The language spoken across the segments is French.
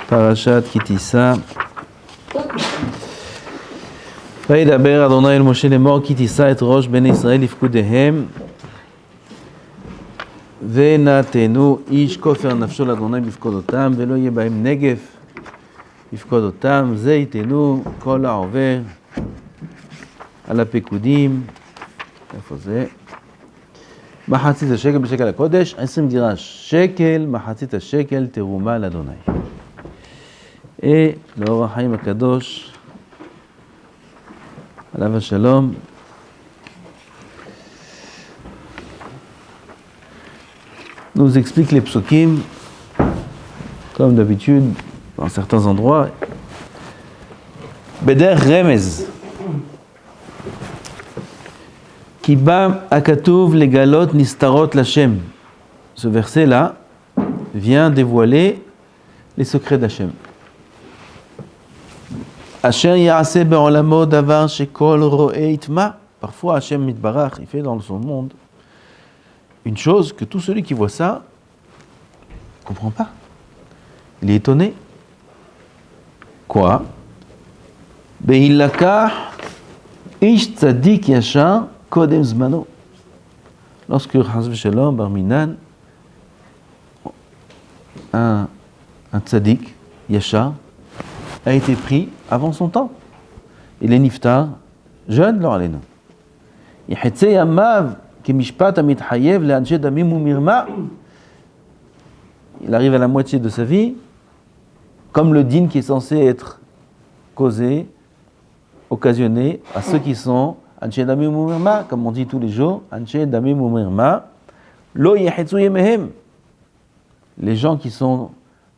פרשת כי תישא. וידבר אדוני אל משה לאמור כי תישא את ראש בני ישראל לפקודיהם ונתנו איש כופר נפשו לאדוני בפקודותם ולא יהיה בהם נגף בפקודותם, זה ייתנו כל העובר על הפקודים. איפה זה? מחצית השקל בשקל הקודש, 20 דירה שקל, מחצית השקל תרומה לאדוני. לאור החיים הקדוש, עליו השלום, nous explique les psukim, comme d'habitude, dans certains endroits. בדרך רמז, כי בא הכתוב לגלות נסתרות לשם. Ce verset-là vient dévoiler les secrets d'Hachem. אשר יעשה בעולמו דבר שכל רואה יטמע. Parfois Hachem Mitbarach, il fait dans son monde une chose que tout celui qui voit ça ne comprend pas. Il est étonné. Quoi? Be'ilakah ish tzadik yashar kodem zmano. Lorsque Chas v'Shalom bar minan, un tzadik yashar a été pris avant son temps. Il est niftar, jeune, l'or alenu. Yechetze yamav kemishpat amitchayev le'anshe damim u'mirma. Il arrive à la moitié de sa vie, comme le din qui est censé être causé, occasionné à ceux qui sont anshe damim u'mirma, comme on dit tous les jours, anshe damim u'mirma, lo yechetzu yemehem. Les gens qui sont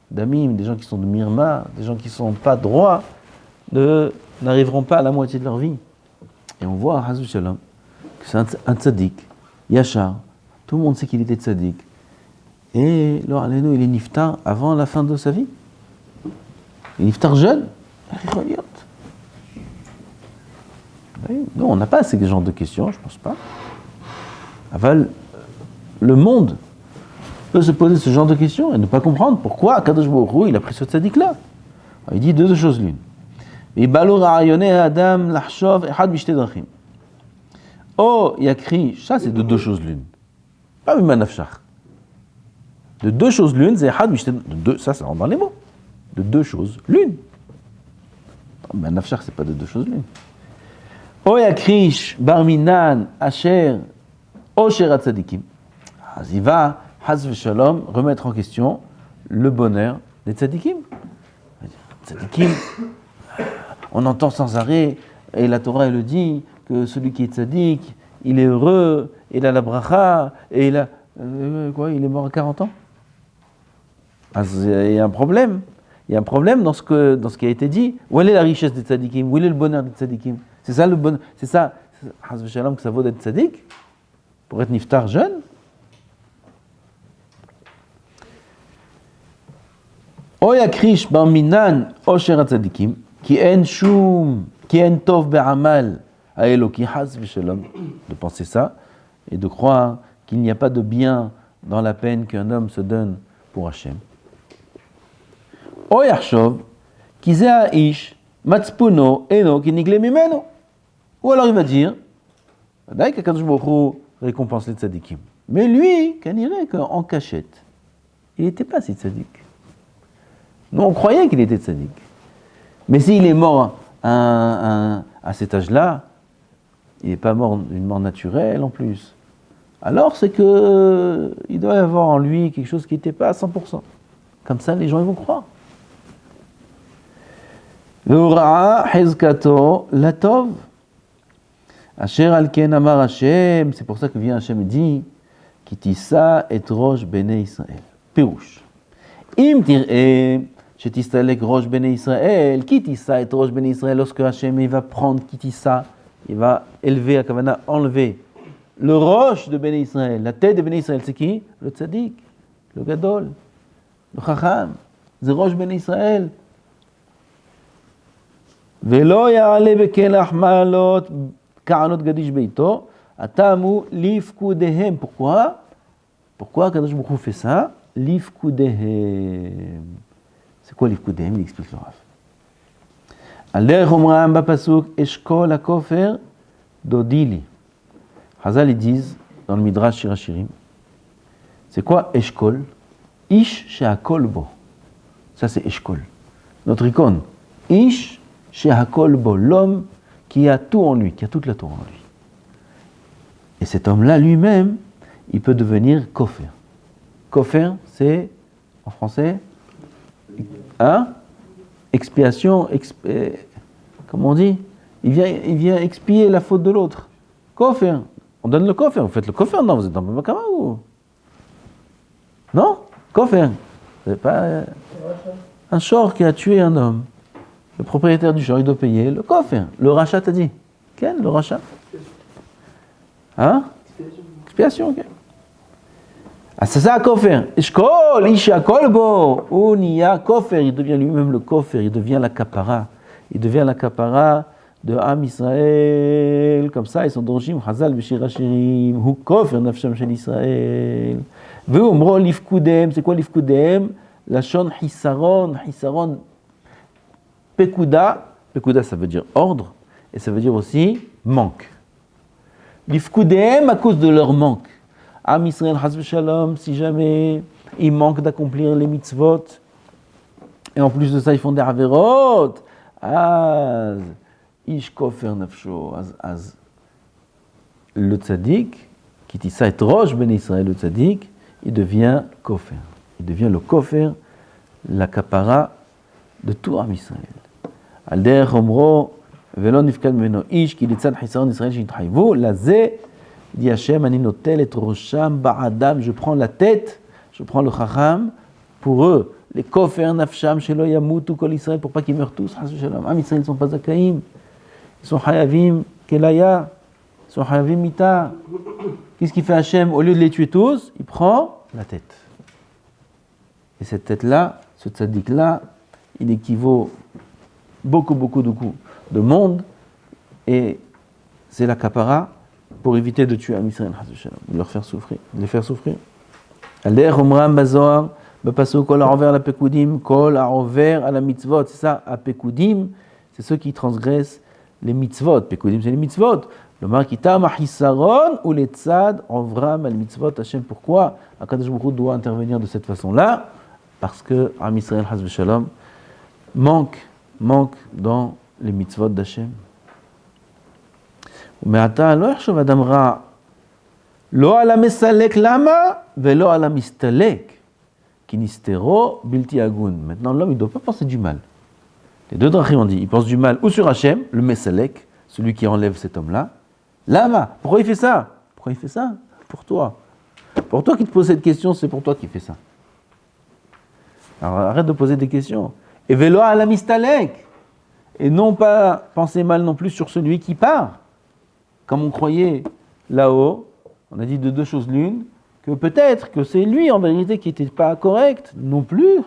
d'amim, des gens qui sont de mirma, des gens qui ne sont pas droits, n'arriveront pas à la moitié de leur vie. Et on voit à Chas v'Shalom que c'est un tzaddik, yachar, tout le monde sait qu'il était tzaddik. Et l'or alenu, il est niftar avant la fin de sa vie. Il est niftar jeune. Non, on n'a pas ces genres de questions, je ne pense pas. Aval, le monde peut se poser ce genre de questions et ne pas comprendre pourquoi Kadosh Baruch Hu, il a pris ce tzaddik-là. Il dit deux choses l'une. Oh, yakri, ça c'est de deux choses l'une. Pas mimanafshach. De deux choses l'une, c'est had mishte. Ça rentre dans les mots. De deux choses l'une. Mimanafshach, c'est pas de deux choses l'une. Oh, yakrish, barminan, asher, osher atzadikim. Il va, Chas v'Shalom, remettre en question le bonheur des tzadikim. Tzadikim, on entend sans arrêt, et la Torah elle le dit, que celui qui est tzadik, il est heureux, il a la bracha, et il a... quoi, il est mort à 40 ans? Il y a un problème. Il y a un problème dans ce qui a été dit. Où est la richesse des tzadikim? Où est le bonheur des tzadikim? C'est ça le bonheur, c'est ça, Chas v'Shalom, que ça vaut d'être tzadik? Pour être niftar jeune? O yakrish bar minan osher atzadikim ki en shum ki en tov be'amal a Eloki Chas v'Shalom, de penser ça et de croire qu'il n'y a pas de bien dans la peine qu'un homme se donne pour Hachem. O yachshov ki ze ha'ish matzpuno eno ki nigle mimeno. Ou alors il va dire, d'ailleurs qu'Akadosh Baruch Hu récompense les tzadikim. Mais lui, qu'on irait qu'en cachette, il n'était pas si tzadik. Nous, on croyait qu'il était tzaddik. Mais s'il est mort à cet âge-là, il n'est pas mort d'une mort naturelle en plus. Alors c'est que il doit y avoir en lui quelque chose qui n'était pas à 100%. Comme ça, les gens ils vont croire. Ve'ura'a hezkato latov. Asher al ken amar Hashem. C'est pour ça que vient Hashem et dit Ki tisa et rosh bnei Israël. Pirouche. Im tir'e shetistalek rosh bnei Israël. Ki tisa et rosh bnei Israël. Lorsque Hashem il va prendre Ki tisa, il va élever, Akavana, enlever le roche de Béné Israël. La tête de Béné Israël, c'est qui? Le tzaddik, le gadol, le chacham. C'est roche Béné Israël. Velo ya'ale bekelach ma'alot ka'anot gadish beito atamu lifkudehem. Pourquoi Kadosh Baruch Hu fait ça? Lifkudehem. C'est quoi l'ifkudehem? Il explique le Rav. Al-der omram bapasuk eshkol hakofer dodili. Chazal, ils disent, dans le Midrash Shir HaShirim, c'est quoi eshkol? Ish she'hakol bo. Ça, c'est eshkol. Notre icône. Ish she'hakol bo. L'homme qui a tout en lui, qui a toute la Torah en lui. Et cet homme-là, lui-même, il peut devenir kofer. Kofer, c'est, en français, expiation, comment on dit? Il vient expier la faute de l'autre. Kofer. On donne le kofer. Vous faites le kofer? Non, vous êtes dans le Bakama ou? Non? Kofer. C'est pas un shor qui a tué un homme. Le propriétaire du shor, il doit payer le kofer. Le rachat t'a dit. Quel, le rachat? Expiation, ok. Ah, c'est ça, kofer. Ishkol, isha kolbo. Uniya kofer. Il devient lui-même le kofer. Il devient la kapara. Il devient la kapara de Am Israël. Comme ça, ils sont d'origine. Chazal b'shir hashirim. Hu kofer nafsham shel Israël. Ve'umro lifkudem. C'est quoi lifkudem? La shon hisaron. Hisaron. Pekuda. Pekuda, ça veut dire ordre. Et ça veut dire aussi manque. Lifkudem, à cause de leur manque. Am Israël, Chas v'Shalom, si jamais ils manquent d'accomplir les mitzvot, et en plus de ça, ils font des averot, az ish kofer nafsho, az le tzaddik, qui dit ça, et roche ben Israël, le tzaddik, il devient kofer. Il devient le kofer, la kapara de tout Am Israël. Al derech omro, ולא נפקד ממנו איש, כי לצד חיסרון ישראל שהתחייבו, לזה, dit Hachem, אני נוטל את ראשם בעדם, je prends la tête, je prends le chacham, pour eux, les kofer nafsham, שלא ימותו כל ישראל, pour pas qu'ils meurent tous, חס ושלום. עם ישראל ne sont pas zakaïm, ils sont chayavim, kelaya, ils sont chayavim mita. Qu'est-ce qu'il fait Hachem? Au lieu de les tuer tous, il prend la tête. Et cette tête-là, ce tzaddik-là, il équivaut beaucoup de monde, et c'est la kapara pour éviter de tuer Am Israël, de leur faire souffrir, de les faire souffrir. Al-der omram bazohar, bapasuk kol ha'over la pekudim, kol ha'over à la mitzvot. C'est ça, à pekudim, c'est ceux qui transgressent les mitzvot. Pekudim, c'est les mitzvot. Le markitam ahisaron ou les tzad ovram al mitzvot. Hachem, pourquoi Akadosh Baruch Hu doit intervenir de cette façon-là? Parce que Am Israël, Chas v'Shalom, manque dans les mitzvot d'Hachem. ומעתה לא יחשוב אדם רע, לא על המסלק למה ולא על המסתלק, כי נסתרו בלתי הגון. Maintenant, l'homme, il ne doit pas penser du mal. Les deux drachim ont dit, il pense du mal ou sur Hachem, le mesalek, celui qui enlève cet homme-là. Lama, pourquoi il fait ça? Pourquoi il fait ça? Pour toi. Pour toi qui te poses cette question, c'est pour toi qui fais ça. Alors arrête de poser des questions. Et velo ala mistalek. Et non pas penser mal non plus sur celui qui part. Comme on croyait là-haut, on a dit de deux choses l'une, que peut-être que c'est lui en vérité qui n'était pas correct, non plus,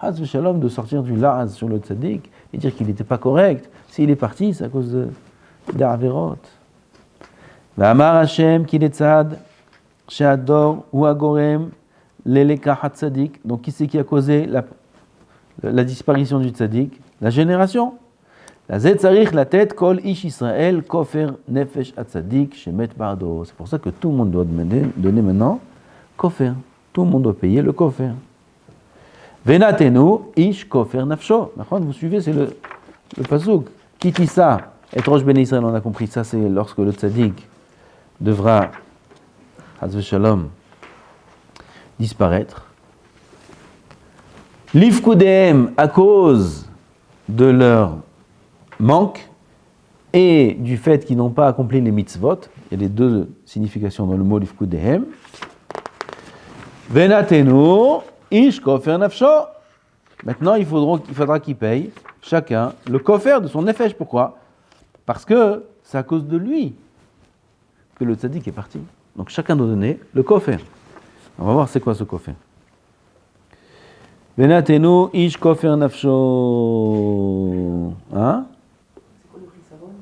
Haz v'Shalom, de sortir du la'az sur le tzaddik et dire qu'il n'était pas correct. S'il est parti, c'est à cause des averot. V'amar Hashem ki letzad, she'ador ou agorem, l'eleka ha-tzaddik. Donc qui c'est qui a causé la disparition du tzaddik? La génération. La zed tzarich la tête kol ish Israël kofer nefesh ha-tzaddik shemet ba'ado. C'est pour ça que tout le monde doit donner maintenant kofer. Tout le monde doit payer le kofer. Venatenu ish kofer nafsho. Vous suivez, c'est le pasuk. Kitissa et rosh ben Israël, on a compris ça, c'est lorsque le tzaddik devra, Haz v'Shalom, disparaître. Lifkudehem, à cause de leur manque et du fait qu'ils n'ont pas accompli les mitzvot, il y a les deux significations dans le mot lifkudehem. Venatenu ish kofer nafsho. Maintenant, il faudra qu'ils payent chacun le kofer de son nefesh. Pourquoi? Parce que c'est à cause de lui que le tzaddik est parti. Donc chacun doit donner le kofer. On va voir c'est quoi ce kofer. Venatenu ish kofer nafsho. Hein? C'est quoi le chisaron?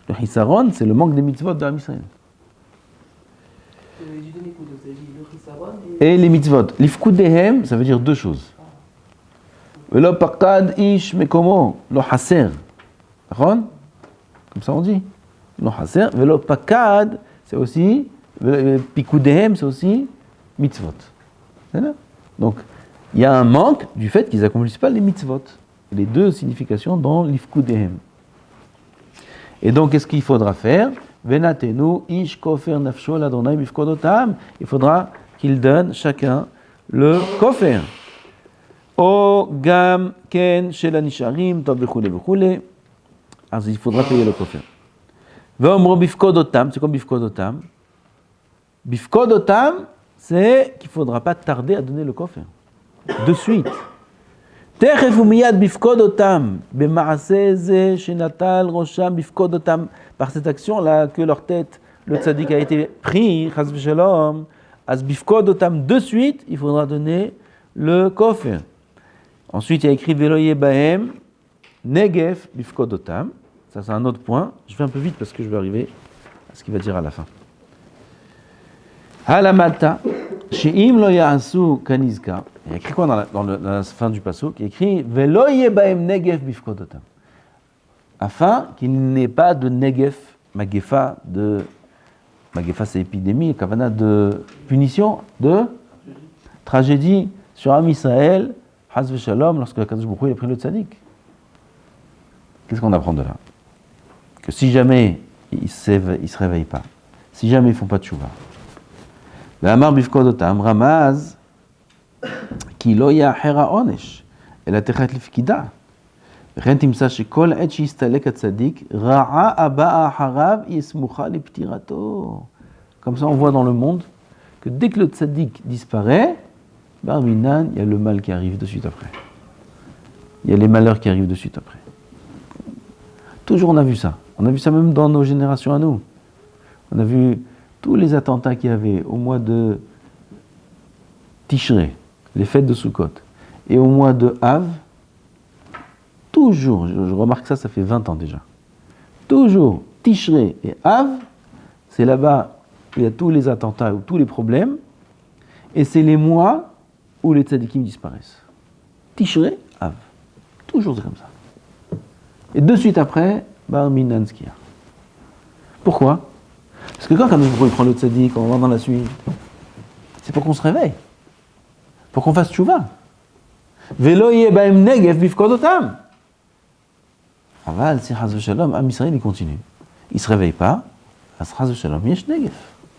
Le chisaron, c'est le manque des mitzvot de Am Israël. J'ai donné coup de le chisaron Et les mitzvot. Lifkudehem, ça veut dire deux choses. Velo pakad ish mekomo, lo haser. D'accord? Comme ça on dit. Lo haser. Velo pakad, c'est aussi, pikoudehem, c'est aussi mitzvot. C'est là? Donc, il y a un manque du fait qu'ils n'accomplissent pas les mitzvot. Les deux significations dans l'ifkudehem. Et donc, qu'est-ce qu'il faudra faire? Venatenu ish kofer nafsho l'adonai bifkodotam. Il faudra qu'ils donnent chacun le kofer. O gam ken shel anisharim tov bechule bechule. Alors, il faudra payer le kofer. Veomro bifkodotam. C'est comme bifkodotam. Bifkodotam, c'est qu'il ne faudra pas tarder à donner le kofer. De suite. Techef umiyad bifkodotam, b'maaseh ze shenatal rosham bifkodotam. Par cette action-là, que leur tête, le tzaddik a été pris, chas v'shalom, as bifkodotam, de suite, il faudra donner le kofer. Ensuite, il y a écrit veloye bahem, negef bifkodotam. Ça, c'est un autre point. Je vais un peu vite parce que je vais arriver à ce qu'il va dire à la fin. Halamata, she'im lo ya'asu kanizka. Il y a écrit quoi dans la fin du passouk? Il y a écrit Velo yebaem negef bifkodotam. Afin qu'il n'ait pas de negef, magefa c'est épidémie, kavana de punition, de tragédie sur Am Israël, Haz v'Shalom, lorsque la Kadosh Baruch Hu a pris le tzaddik. Qu'est-ce qu'on apprend de là? Que si jamais ils ne se réveillent pas, si jamais ils ne font pas de tchouva, Ve'amar bifkodotam, Ramaz, כי לא יאחר העונש, אלא תחת לפקידה. וכן תמצא שכל עת שיסתלק הצדיק, רעה הבאה אחריו היא סמוכה לפטירתו. Comme ça, on voit dans le monde que dès que le tzaddik disparaît, Barminan, il y a le mal qui arrive de suite après. Il y a les malheurs qui arrivent de suite après. Toujours on a vu ça. On a vu ça même dans nos générations à nous. On a vu tous les attentats qu'il y avait au mois de Tishrei, les fêtes de Sukkot, et au mois de Av, toujours, je remarque ça fait 20 ans déjà, toujours, Tishrei et Av, c'est là-bas où il y a tous les attentats, ou tous les problèmes, et c'est les mois où les tzadikim disparaissent. Tishrei, Av. Toujours c'est comme ça. Et de suite après, Bar Minan Skia. Pourquoi? Parce que quand il prend le tzadik, on va dans la suite, c'est pour qu'on se réveille. Pour qu'on fasse tchouva. Velo yebaem negef bifkodotam. Aval, si Chaz v'Shalom, Am Israël, il continue. Il ne se réveille pas. As Chaz v'Shalom, yesh negef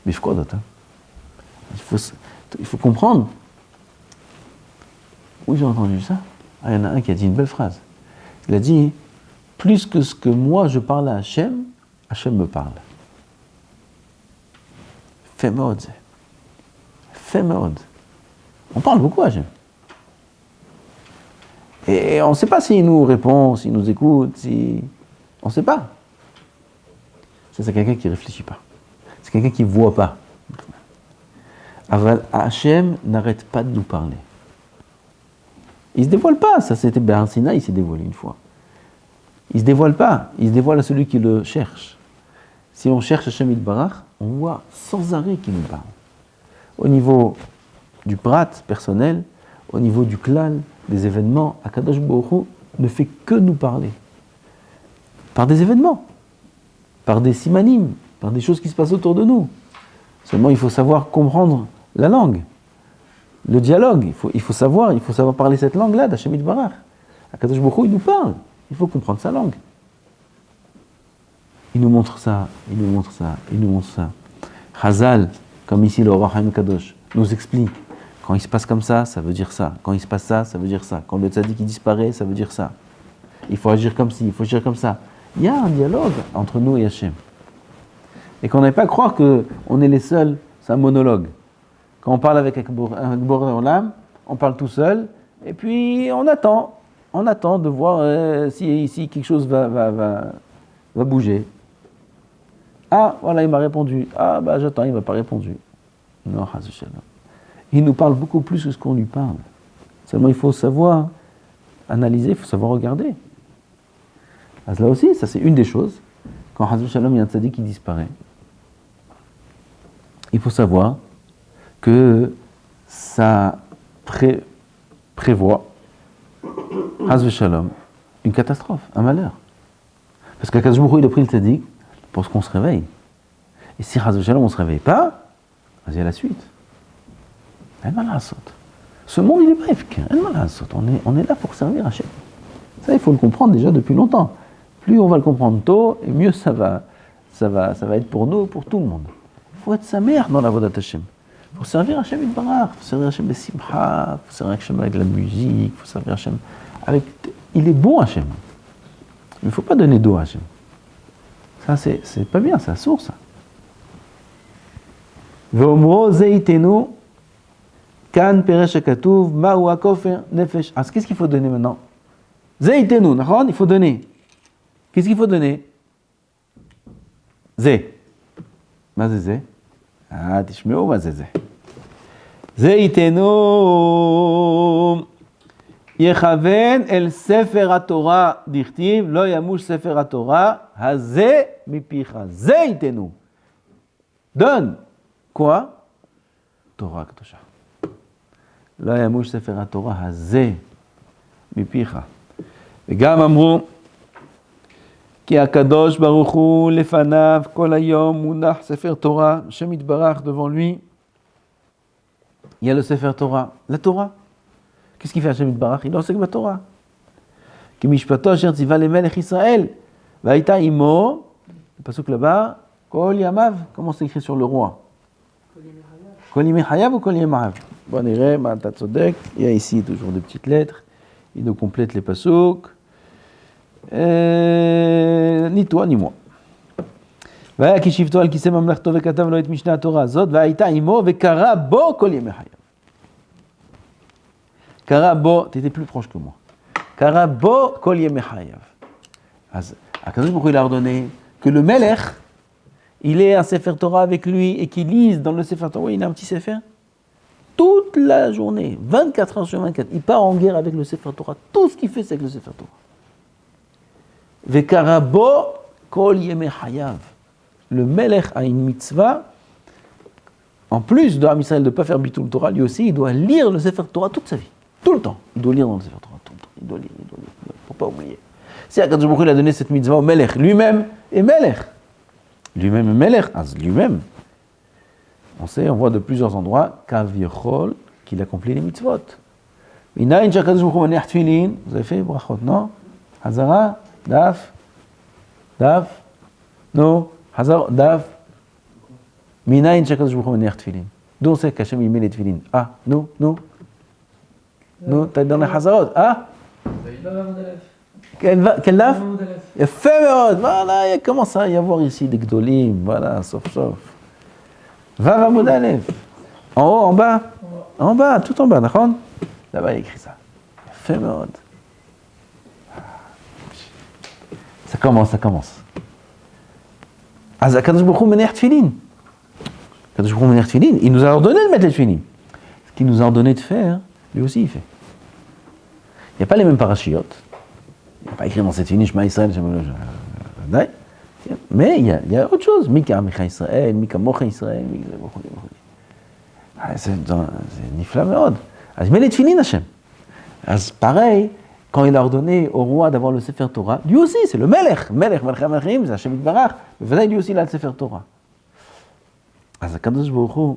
bifkodotam. Il faut comprendre. Où j'ai entendu ça? Il y en a un qui a dit une belle phrase. Il a dit, plus que ce que moi je parle à Hachem, Hachem me parle. Fais mode. Fais mode. On parle beaucoup à Hachem. Et on ne sait pas s'il nous répond, s'il nous écoute, on ne sait pas. Ça, c'est quelqu'un qui ne réfléchit pas. C'est quelqu'un qui ne voit pas. Hachem n'arrête pas de nous parler. Il ne se dévoile pas. Ça, c'était Bar Sinaï, il s'est dévoilé une fois. Il ne se dévoile pas. Il se dévoile à celui qui le cherche. Si on cherche Hachem Yitbarach, on voit sans arrêt qu'il nous parle. Au niveau du prat personnel, au niveau du klal, des événements, Akadosh Baruch Hu ne fait que nous parler. Par des événements, par des simanim, par des choses qui se passent autour de nous. Seulement, il faut savoir comprendre la langue, le dialogue. Il faut savoir parler cette langue-là d'Hachem Yitbarach. Akadosh Baruch Hu, il nous parle. Il faut comprendre sa langue. Il nous montre ça, il nous montre ça, il nous montre ça. Chazal, comme ici le Roi Chaim Kadosh, nous explique. Quand il se passe comme ça veut dire ça. Quand il se passe ça veut dire ça. Quand le tzaddik disparaît, ça veut dire ça. Il faut agir comme ci, il faut agir comme ça. Il y a un dialogue entre nous et Hachem. Et qu'on n'ait pas à croire qu'on est les seuls, c'est un monologue. Quand on parle avec Boré Olam, on parle tout seul, et puis on attend de voir si quelque chose va bouger. Ah, voilà, il m'a répondu. Ah, j'attends, il ne m'a pas répondu. Non, Chaz v'Shalom. Il nous parle beaucoup plus que ce qu'on lui parle. Seulement, il faut savoir analyser, il faut savoir regarder. Alors là aussi, ça c'est une des choses. Quand Chaz v'Shalom, il y a un tzaddik qui disparaît, il faut savoir que ça prévoit Haz Shalom, une catastrophe, un malheur. Parce qu'Akadosh Baruch Hu, il a pris le tzaddik pour qu'on se réveille. Et si Haz Shalom, on ne se réveille pas, il y a la suite. Ce monde, il n'est pas efficace. On est là pour servir Hachem. Ça, il faut le comprendre déjà depuis longtemps. Plus on va le comprendre tôt, et mieux ça va être pour nous et pour tout le monde. Il faut être sa mère dans la voie d'Hachem. Il faut servir Hachem une barach, il faut servir Hachem des simcha, il faut servir Hachem avec la musique, il faut servir Hachem avec... Il est bon Hachem. Il ne faut pas donner dos à Hachem. Ça, c'est pas bien, c'est la source. Ve'omro zeitenu kan peresh hakatuv ma'u hakofer nefesh. Alors, qu'est-ce qu'il faut donner maintenant? Zeitenu, il faut donner. Qu'est-ce qu'il faut donner? Zé. Ma zé. Ah, tishmeu ma zé. Zeitenu yechaven el sefer haTorah dichtiv lo yamush sefer haTorah hazé mipicha. Zeitenu. Donne. Quoi? Torah Kedusha. לא ימוש ספר התורה הזה מפיך. וגם אמרו, כי הקדוש ברוך הוא לפניו כל היום מונח ספר תורה, השם יתברך devant lui. Il y a le ספר תורה, la Torah. Qu'est-ce qu'il fait השם יתברך? Il עוסק בתורה. כי משפטו אשר ציווה למלך ישראל, והייתה עמו, le pasuk là-bas, כל ימיו, comment c'est écrit sur le roi? Kol yemei hayav ou kol yemei ma'av? Bon, on irait, t'as tzodek. Il y a ici toujours des petites lettres. Il nous complète les pasuk. Ni toi, ni moi. והיה כי שבטו על כיסא ממלכתו וכתב לו את משנה התורה הזאת, והייתה עמו וקרא בו כל ימי חייו. קרא בו, t'étais plus proche que moi. קרא בו כל ימי חייו. אז הקדוש ברוך הוא a ordonné que le melech, il ait un Sefer Torah avec lui et qu'il lise dans le Sefer Torah, il a un petit Sefer, toute la journée, 24 heures sur 24, il part en guerre avec le Sefer Torah, tout ce qu'il fait c'est avec le Sefer Torah. Vekarabo kol yemei hayav. Le Melech a une mitzvah, en plus de Am Israël de ne pas faire bitul Torah, lui aussi il doit lire le Sefer Torah toute sa vie, tout le temps. Il doit lire dans le Sefer Torah tout le temps, il doit lire, il ne faut pas oublier. Si Akadosh Baruch Hu a donné cette mitzvah au Melech, lui-même est Melech. Lui-même est Melech, lui-même. On sait, on voit de plusieurs endroits, Kavichol, qu'il accomplit les mitzvot. Inaïn Shakadosh Baruch Hu maniach tefillin, vous avez fait brachot, non? Hazara, Daf, non, Hazara, Daf. Minaïn Shakadosh Baruch Hu maniach tefillin. D'où on sait qu'Hachem il met les tefillin? Ah, non, t'as dans les Hazarot, ah? Quel daf? יפה מאוד, voilà, il commence à y avoir ici des gdolim, voilà, sauf. Vav Amud Aleph. En haut, en bas? En bas, tout en bas, d'accord? Là-bas, il écrit ça. Yפה מאוד. Ça commence. אז הקדוש ברוך הוא מניח תפילין. הקדוש ברוך הוא מניח תפילין, il nous a ordonné de mettre les tefillin. Ce qu'il nous a ordonné de faire, lui aussi il fait. Il n'y a pas les mêmes parachiotes. Il n'y a pas écrit dans cette finie, Shema Israël, mais il y a autre chose. Mika Amicha Israël, Mika Mocha Israël, c'est nifla meod. Il met les tefillin Hashem. Pareil, quand il a ordonné au roi d'avoir le Sefer Torah, lui aussi, c'est le Melech. Melech, Melech, c'est Hashem Yitbarach. Mais lui aussi, il a le Sefer Torah. Akadosh Baruch Hu,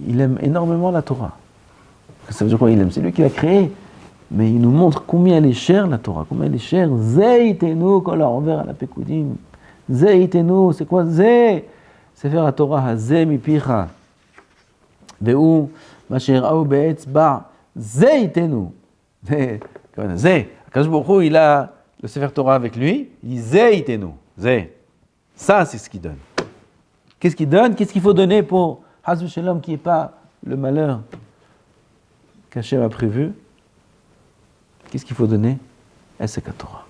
il aime énormément la Torah. Ça veut dire quoi il aime? C'est lui qui l'a créé. Mais il nous montre combien elle est chère, la Torah, combien elle est chère. Zeitenu, quand on la renverra à la Pekoudim. Zeitenu, c'est quoi Zé? C'est faire la Torah, Hazé mipicha. Ve'u, masher au be'etzba. Zeitenu. Zé. Akadosh Baruch Hu, il a le Sefer Torah avec lui. Il dit Zeitenu. Zé. Ça, c'est ce qu'il donne. Qu'est-ce qu'il donne? Qu'est-ce qu'il faut donner pour Haz v'Shalom qui n'est pas le malheur qu'Hachem a prévu? Qu'est-ce qu'il faut donner? Esek HaTorah.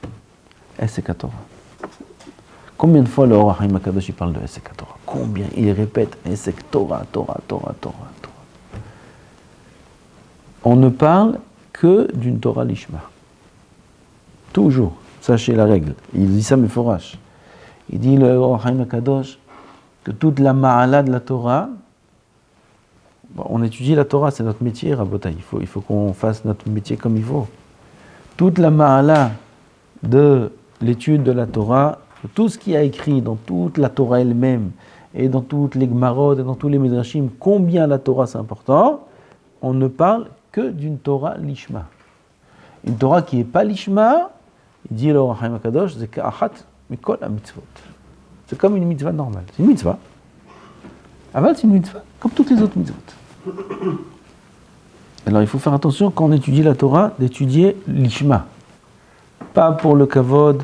Esek HaTorah. Combien de fois le Or HaChaim HaKadosh il parle de Esek HaTorah? Combien il répète Esek Torah. On ne parle que d'une Torah Lishma. Toujours. Sachez la règle. Il dit ça mais forache. Il dit le Or HaChaim HaKadosh que toute la ma'ala de la Torah, on étudie la Torah, c'est notre métier, Rabotai. Il faut qu'on fasse notre métier comme il faut. toute la ma'ala de l'étude de la Torah, de tout ce qui a écrit dans toute la Torah elle-même, et dans toutes les Gemarot, et dans tous les Midrashim, combien la Torah c'est important, on ne parle que d'une Torah lishma. Une Torah qui n'est pas lishma, il dit le Ohr HaChaim HaKadosh, c'est ka'achat mikol ha-mitzvot. C'est comme une mitzvah normale. C'est une mitzvah. Aval, c'est une mitzvah, comme toutes les autres mitzvot. Alors il faut faire attention quand on étudie la Torah, d'étudier l'ishma. Pas pour le kavod,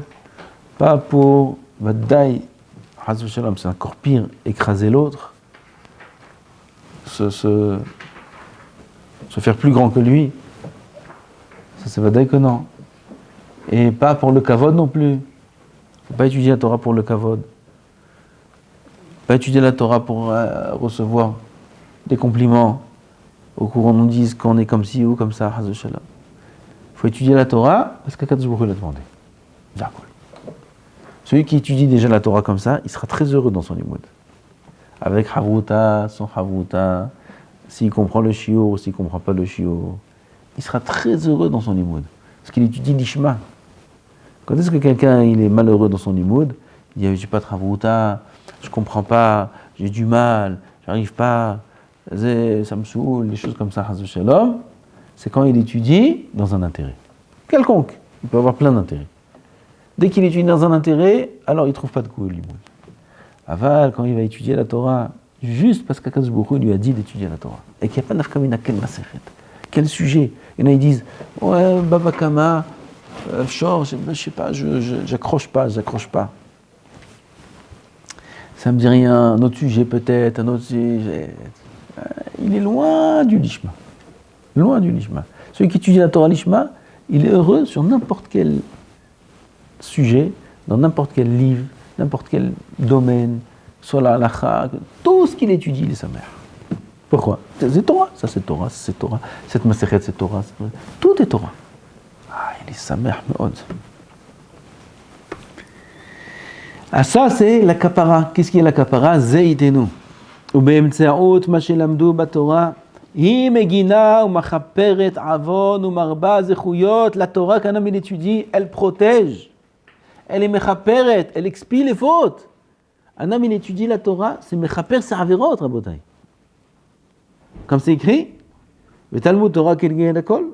pas pour Vaddaï, Hazou Shalom, c'est encore pire, écraser l'autre, se faire plus grand que lui. Ça c'est Vaddaï que non. Et pas pour le kavod non plus. Il ne faut pas étudier la Torah pour le kavod. Pas étudier la Torah pour recevoir des compliments. Au cours, on nous dise qu'on est comme ci ou comme ça, Hazou Shalom. Il faut étudier la Torah parce qu'Akadosh Baruch Hu l'a demandé. D'accord. Celui qui étudie déjà la Torah comme ça, il sera très heureux dans son limoud. Avec Havruta, son Havruta, s'il comprend le shiur ou s'il ne comprend pas le shiur, il sera très heureux dans son limoud. Parce qu'il étudie l'ishma. Quand est-ce que quelqu'un il est malheureux dans son limoud, il dit « j'ai pas de Havruta, je ne comprends pas, j'ai du mal, j'arrive pas, ça me saoule », des choses comme ça, Hazou Shalom, c'est quand il étudie dans un intérêt. Quelconque, il peut avoir plein d'intérêts. Dès qu'il étudie dans un intérêt, alors il ne trouve pas de goût au limoud. Aval, quand il va étudier la Torah, juste parce qu'Akadosh Baruch Hu lui a dit d'étudier la Torah, et qu'il n'y a pas de nafkamina, quel masechet, quel sujet. Il y en a, ils disent, ouais, Baba Kama, je sais pas, j'accroche pas. Ça me dit rien, un autre sujet peut-être, un autre sujet. Il est loin du lishma. Loin du lishma. Celui qui étudie la Torah lishma, il est heureux sur n'importe quel sujet, dans n'importe quel livre, n'importe quel domaine, soit la halakha, tout ce qu'il étudie, il est sa mère. Pourquoi ? C'est Torah, ça c'est Torah, c'est Torah, cette masechet c'est Torah, tout est Torah. Ah, il est sa mère, meod. Ah, ça c'est la kapara. Qu'est-ce qui est la kapara ? Zeitenu. Ou be'emtse'ut ma shelamdu baTorah. Hi megina ou machaperet avon ou marba zechuyot. La Torah qu'un homme il étudie, elle protège. Elle est mechaperet, elle expie les fautes. Un homme il étudie la Torah, c'est mechaper ses averot, rabotai. Comme c'est écrit, le Talmud Torah keneged hakol.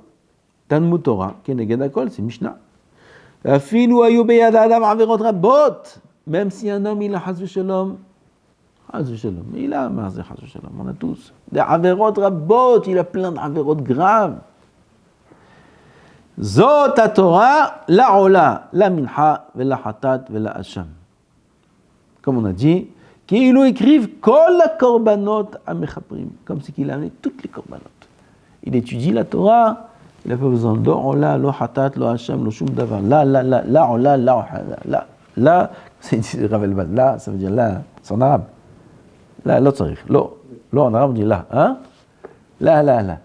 Talmud Torah keneged hakol, c'est Mishnah. Afilu ayu beyad adam averot rabot. Même si un homme il a Hazou Shalom, il a Mazé Hazou Shalom, on a tous. Des averot rabot, il a plein d'averot graves. Zot Torah, la ola, la minha, la hatat, la hacham. Comme on a dit, qu'ils nous écrivent kol la korbanot amechaprim, comme c'est qu'il a amené toutes les korbanot. Il étudie la Torah, il n'a pas besoin de ola, lo hatat, lo hacham, lo shum davar. La ola, la, c'est Ravel Bad. Là, ça veut dire là, c'est en arabe. Là, l'autre ça arrive. Lo en arabe, on dit là. Hein? Là.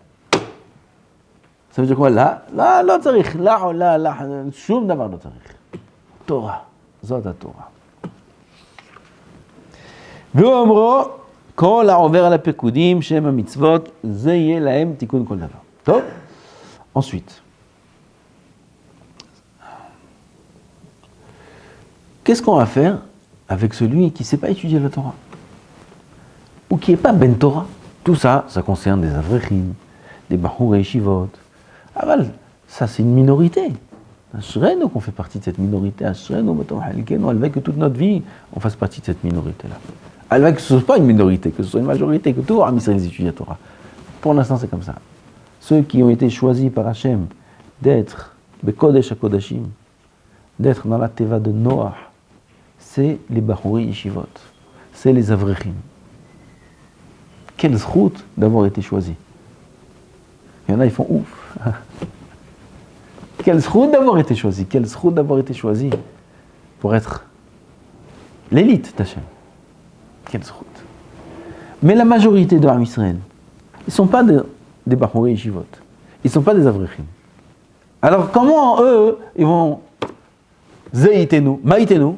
Ça veut dire quoi? Là, l'autre ça arrive. Là, shum davar l'autre ça arrive. Torah. Zot Torah. ואומרו, כל העובר על הפקודים, שהם המצוות, זה יהיה להם תיקון כל דבר. טוב? Ensuite. Qu'est-ce qu'on va faire avec celui qui ne sait pas étudier la Torah? Ou qui n'est pas Ben Torah? Tout ça, ça concerne des avrechim, des Bahurei Yeshivot. Ah voilà, ça c'est une minorité. Ashrenu qu'on fait partie de cette minorité. Ashrenu, elle veut que toute notre vie, on fasse partie de cette minorité-là. Elle veut que ce ne soit pas une minorité, que ce soit une majorité, que tout Am Israël étudie la Torah. Pour l'instant, c'est comme ça. Ceux qui ont été choisis par Hachem d'être Bekodesh HaKodashim, d'être dans la Teva de Noach, c'est les Bahurei Yeshivot, c'est les Avrechim. Quelle zrout d'avoir été choisi. Il y en a, ils font ouf. Quelle zrout d'avoir été choisi, quelle zrout d'avoir été choisi pour être l'élite d'Hachem. Quelle zrout. Mais la majorité de Am Israël, ils ne sont pas des Bahurei Yeshivot, ils ne sont pas des Avrechim. Alors comment eux, ils vont Zeitenu, Maïtenu,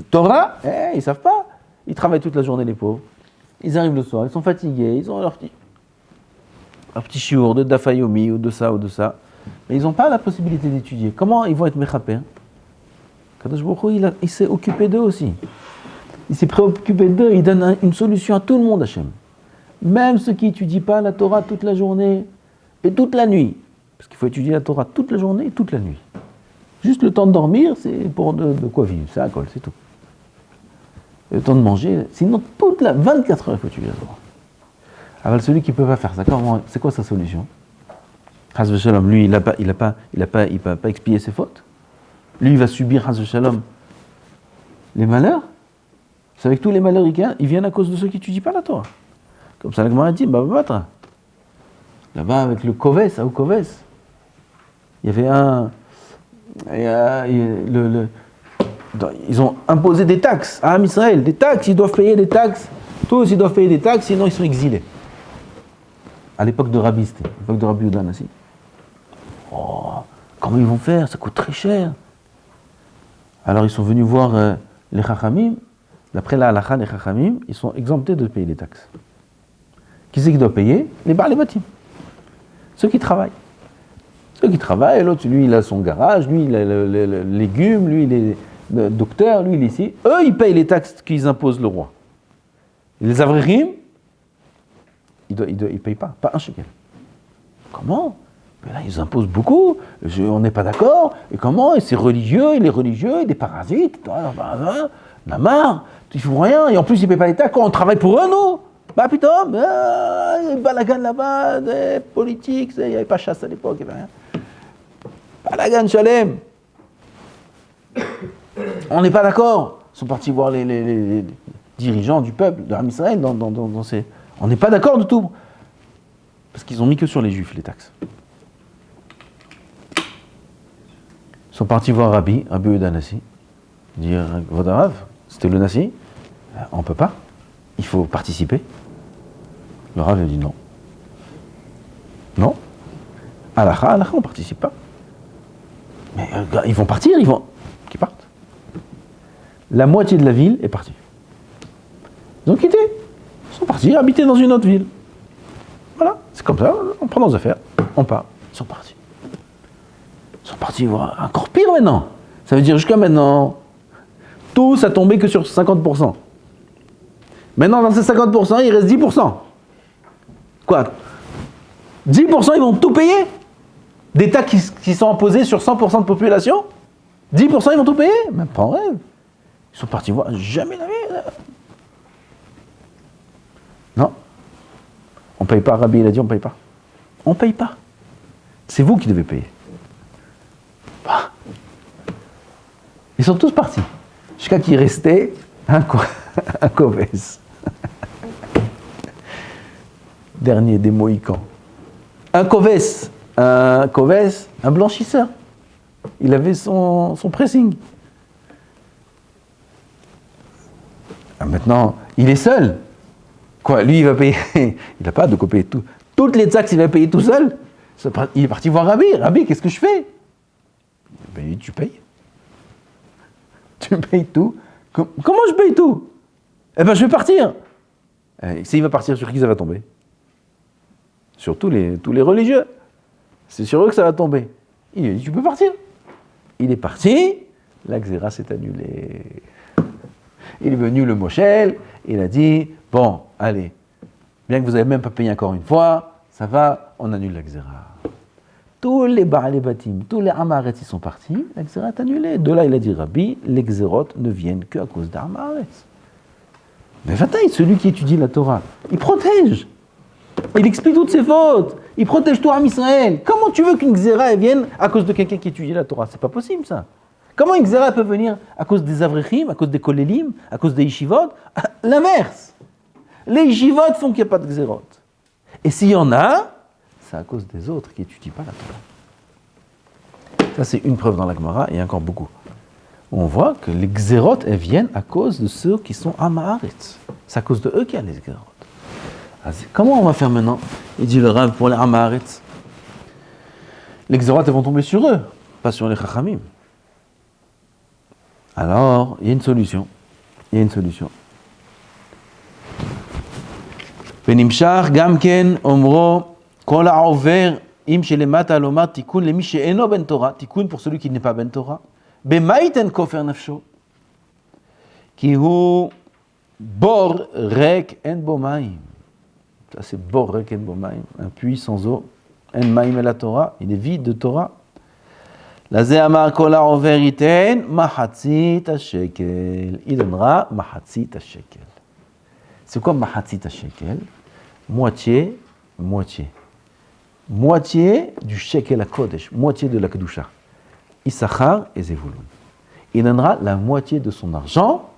Torah, ils ne savent pas. Ils travaillent toute la journée, les pauvres. Ils arrivent le soir, ils sont fatigués, ils ont leur petit shiur de Dafayomi ou de ça ou de ça. mais ils n'ont pas la possibilité d'étudier. Comment ils vont être méchapés? Kadosh Baruch Hu, il s'est occupé d'eux aussi. Il s'est préoccupé d'eux, il donne une solution à tout le monde, Hachem. Même ceux qui n'étudient pas la Torah toute la journée et toute la nuit. Parce qu'il faut étudier la Torah toute la journée et toute la nuit. Juste le temps de dormir, c'est pour de quoi vivre, c'est à col, c'est tout. Et le temps de manger, sinon toute la 24 heures, il faut étudier la Torah. Alors celui qui ne peut pas faire ça, c'est quoi sa solution? Chas v'shalom, lui, il n'a pas expié ses fautes. Lui, il va subir, chas v'shalom, les malheurs. Vous savez que tous les malheurs, ils viennent à cause de ceux qui n'étudient pas la Torah. Comme ça, la Gemara dit, battre. Là-bas, avec le Koves, à Koves, il y avait ils ont imposé des taxes à Am Israël, des taxes, ils doivent payer des taxes, tous ils doivent payer des taxes, sinon ils sont exilés. À l'époque de Rabbi, c'était l'époque de Rabbi Yehuda Hanassi. Oh, comment ils vont faire? Ça coûte très cher. Alors ils sont venus voir les Chachamim. D'après la halakha, les Chachamim, ils sont exemptés de payer les taxes. Qui c'est qui doit payer? Les Baal Batim. Ceux qui travaillent. Ceux qui travaillent, l'autre, lui, il a son garage, lui, il a le légume, lui, il est le docteur, lui, il est ici. Eux, ils payent les taxes qu'ils imposent le roi. Les Avrichim, ils ne payent pas un shekel. Comment? Mais là, ils imposent beaucoup, on n'est pas d'accord. Et comment? Et c'est religieux, et les religieux, et des parasites, on a marre, ils font rien, et en plus, ils ne payent pas les taxes. Quand on travaille pour eux, nous, putain, balagan là-bas, des politiques, il n'y avait pas chasse à l'époque, il n'y avait rien. Balagan Shalem. On n'est pas d'accord. Ils sont partis voir les dirigeants du peuple, de Am Israël, dans ces... On n'est pas d'accord du tout. Parce qu'ils ont mis que sur les juifs, les taxes. Ils sont partis voir Rabbi Yehuda Hanassi, dire, votre Rav, c'était le Nassi, on ne peut pas, il faut participer. Le Rav a dit non. Non. Halakha, on ne participe pas. Mais ils vont partir, qu'ils partent. La moitié de la ville est partie. Ils ont quitté. Ils sont partis habiter dans une autre ville. Voilà, c'est comme ça, on prend nos affaires, on part. Ils sont partis. Ils sont partis voir encore pire maintenant. Ça veut dire jusqu'à maintenant, tout ça tombé que sur 50%. Maintenant, dans ces 50%, il reste 10%. Quoi? 10%, ils vont tout payer? Des taxes qui sont imposées sur 100% de population? 10%, ils vont tout payer? Même pas en rêve. Ils sont partis voir, jamais la vie. Non. On ne paye pas, Rabbi, il a dit on ne paye pas. On ne paye pas. C'est vous qui devez payer. Bah. Ils sont tous partis. Jusqu'à qu'il restait un Koves. Dernier des Mohicans. Un Koves, un blanchisseur. Il avait son pressing. Maintenant, il est seul. Quoi, lui, il va payer. Il n'a pas de quoi payer tout. Toutes les taxes, il va payer tout seul. Il est parti voir Rabbi. Rabbi, qu'est-ce que je fais? Ben, tu payes. Tu payes tout. Comment je paye tout? Eh ben, je vais partir. S'il va partir, sur qui ça va tomber? Sur tous les religieux. C'est sur eux que ça va tomber. Il a dit, tu peux partir. Il est parti. La Xéra s'est annulée. Il est venu le Moshel. Il a dit, bon, allez, bien que vous n'avez même pas payé encore une fois, ça va, on annule la Xéra. Tous les Baal Batim, tous les Amaretz, ils sont partis, la Xéra est annulée. De là, il a dit, Rabbi, les Xérot ne viennent qu'à cause d'Amaretz. Mais Vataï, celui qui étudie la Torah, il protège. Il explique toutes ses fautes. Il protège tout Am Israël. Comment tu veux qu'une Xéra vienne à cause de quelqu'un qui étudie la Torah? C'est pas possible, ça. Comment une Xéra peut venir à cause des Avrichim, à cause des Kolélim, à cause des Yeshivot? L'inverse. Les Yeshivot font qu'il n'y a pas de Xérot. Et s'il y en a, c'est à cause des autres qui n'étudient pas la Torah. Ça, c'est une preuve dans la Gemara, et il y a encore beaucoup. On voit que les Xérot, elles viennent à cause de ceux qui sont à Ma'aretz. C'est à cause de eux qu'il y a les Xérot. Comment on va faire maintenant? Il dit le Rav pour les Amaretz. Les Xérot, elles vont tomber sur eux, pas sur les Chachamim. Alors, il y a une solution. Benimshach gamken omro kol ha'over Im shelemata lomar tikkun lemi she'eno ben Torah, tikkun pour celui qui n'est pas ben Torah. Bema yiten kofer nafsho. Ki hu bor rek en bo maim. Ça c'est bor rek en bo maim, un puits sans eau. En maim et la Torah, il est vide de Torah. Lazé amar kolar over iten mahatzit shekel. Il donnera mahatzit shekel. C'est quoi mahatzit shekel? Moitié, moitié. Moitié du shekel HaKodesh, moitié de la Kedusha. Issachar et Zevulun. Il donnera la moitié de son argent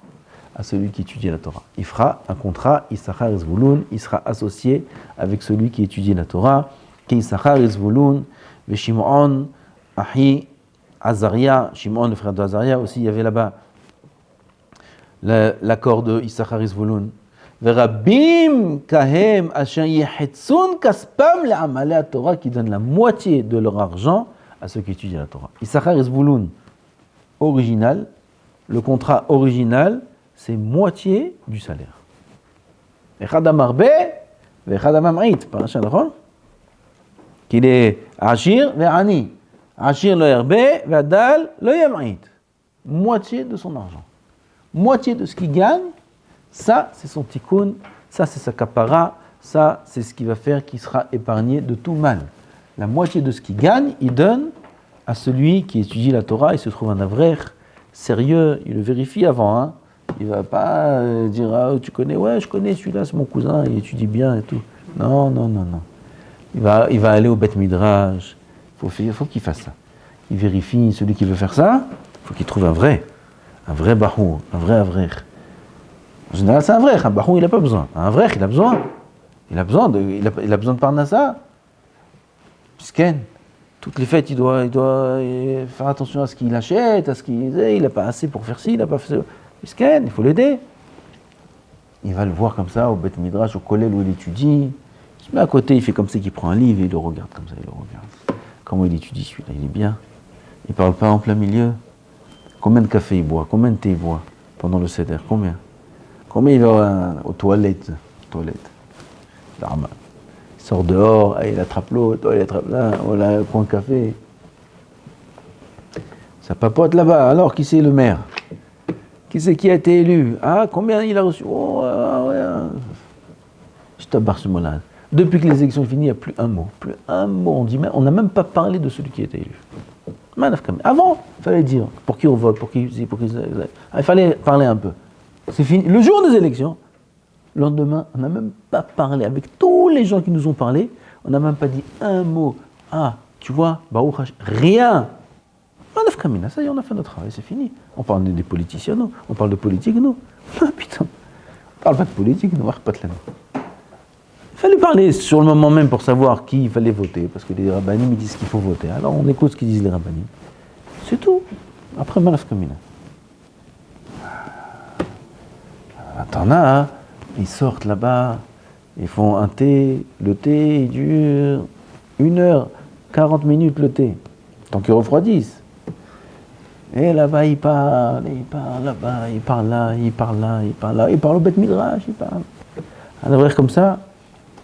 à celui qui étudie la Torah. Il fera un contrat, Issachar et Zevulun, il sera associé avec celui qui étudie la Torah. Ki Issachar et Zevulun, ve Shimon, Ahi, Azaria, Shimon, le frère de Azaria aussi, il y avait là-bas l'accord de Issachar et Zevulun. Verabim kahem asher yehetzun kaspam le'amalei Torah, qui donne la moitié de leur argent à ceux qui étudient la Torah. Issachar et Zvulun, original, le contrat original, c'est moitié du salaire. Echad amarbe, ve'echad amam'it, parasha, d'accord? Qu'il est Ashir ve'ani. Ashir lo yerbe, ve'adal lo yam'it. Moitié de son argent. Moitié de ce qu'il gagne, ça c'est son tikkun, ça c'est sa kapara, ça c'est ce qui va faire qu'il sera épargné de tout mal. La moitié de ce qu'il gagne, il donne à celui qui étudie la Torah. Il se trouve un avrer sérieux, il le vérifie avant. Hein. Il ne va pas dire ah, tu connais, ouais, je connais celui-là, c'est mon cousin, il étudie bien et tout. Non, non, non, non. Il va aller au Beth Midrash. Il faut qu'il fasse ça. Il vérifie celui qui veut faire ça, il faut qu'il trouve un vrai bahou, un vrai avrer. En général, c'est un vrai. Un bahou, il n'a pas besoin. Un vrai, il a besoin. Il a besoin de Parnassa. Pisken. Toutes les fêtes, il doit faire attention à ce qu'il achète, à ce qu'il... Il n'a pas assez pour faire ci, il n'a pas fait... Pisken, il faut l'aider. Il va le voir comme ça, au Beth Midrash, au collège où il étudie. Il se met à côté, il fait comme ça, qu'il prend un livre et il le regarde comme ça, il le regarde. Comment il étudie celui-là, il est bien. Il ne parle pas en plein milieu. Combien de café il boit, combien de thé il boit pendant le seder, combien il va aux toilettes L'arme. Il sort dehors, il attrape l'autre, il attrape là, voilà, il prend un café. Ça papote là-bas. Alors, qui c'est le maire? Qui c'est qui a été élu? Ah, combien il a reçu? Oh, ouais. Je tabarre ce mot-là. Depuis que les élections sont finies, il n'y a plus un mot. On n'a même pas parlé de celui qui a été élu. Avant, il fallait dire pour qui on vote, il fallait parler un peu. C'est fini. Le jour des élections, le lendemain, on n'a même pas parlé. Avec tous les gens qui nous ont parlé, on n'a même pas dit un mot. Ah, tu vois, rien. Ça y est, on a fait notre travail, c'est fini. On parle des politiciens, non. On parle de politique, non. Ah, putain. On parle pas de politique, non. Il fallait parler sur le moment même pour savoir qui il fallait voter, parce que les rabbinim ils disent qu'il faut voter. Alors on écoute ce qu'ils disent les rabbinim. C'est tout. Après, Malafkamina. T'en as, hein. Ils sortent là-bas, ils font un thé. Le thé, il dure 1h, 40 minutes le thé. Tant qu'ils refroidissent. Et là-bas, il parle là-bas, il parle là, il parle au Beth Midrash, il parle. Un ouvrir comme ça,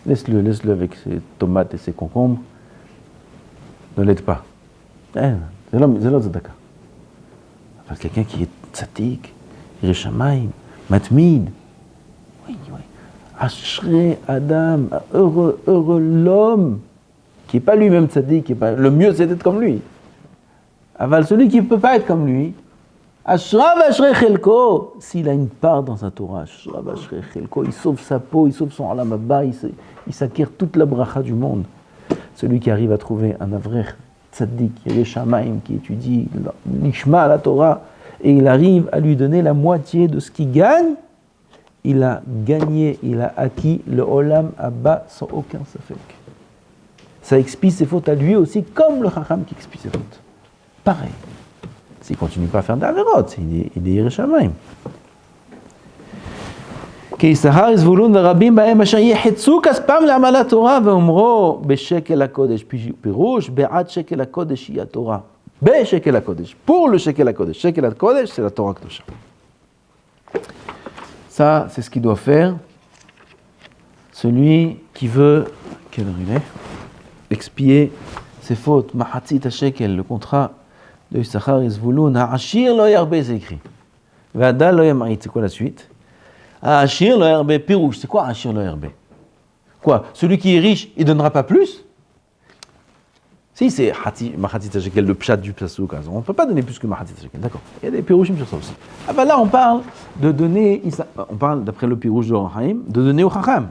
laisse-le avec ses tomates et ses concombres. Ne l'aide pas. C'est l'autre Zadaka. Parce que quelqu'un qui est tzaddik, Yerushalayim, Matmid. Oui. Ashrei Adam, heureux l'homme, qui n'est pas lui-même tzaddik, le mieux c'est d'être comme lui. Aval, celui qui ne peut pas être comme lui, Ashra v'ashrei chelko, s'il a une part dans sa Torah, Ashra v'ashrei chelko, il sauve sa peau, il sauve son alam abba, il s'acquiert toute la bracha du monde. Celui qui arrive à trouver un avrer tzaddik, Yerushalayim, qui étudie l'ishma, la Torah, et il arrive à lui donner la moitié de ce qu'il gagne, il a gagné, il a acquis le olam abba sans aucun safek. Ça expie ses fautes à lui aussi, comme le chacham qui expie ses fautes. Pareil. S'il ne continue pas à faire d'Averot, il est Yerushalayim. כי יששכר זבולון ורבים בהם אשר יחצו כספם לעמל התורה ואומרו בשקל הקודש, פירוש בעד שקל הקודש היא התורה. בשקל הקודש, pour le שקל הקודש. שקל הקודש, c'est la Torah הקדושה. Ça, c'est ce qu'il doit faire celui qui veut... Quelle heure il est? expier ses fautes. Mahatzit shekel, le contrat de Issachar et Zvouloun. Ha'ashir lo yarbe, c'est écrit. V'ada lo yamait, c'est quoi la suite? Ha'ashir lo yarbe, pirouche, c'est quoi Ha'ashir lo yarbe? Quoi? Celui qui est riche, il donnera pas plus? Si, c'est Mahatzit shekel, le pshat du psasouk. On ne peut pas donner plus que Mahatzit shekel, d'accord. Il y a des pirouchim sur ça aussi. Ah ben là, on parle de donner, on parle, d'après le pirouche de Rahim, de donner au Chacham.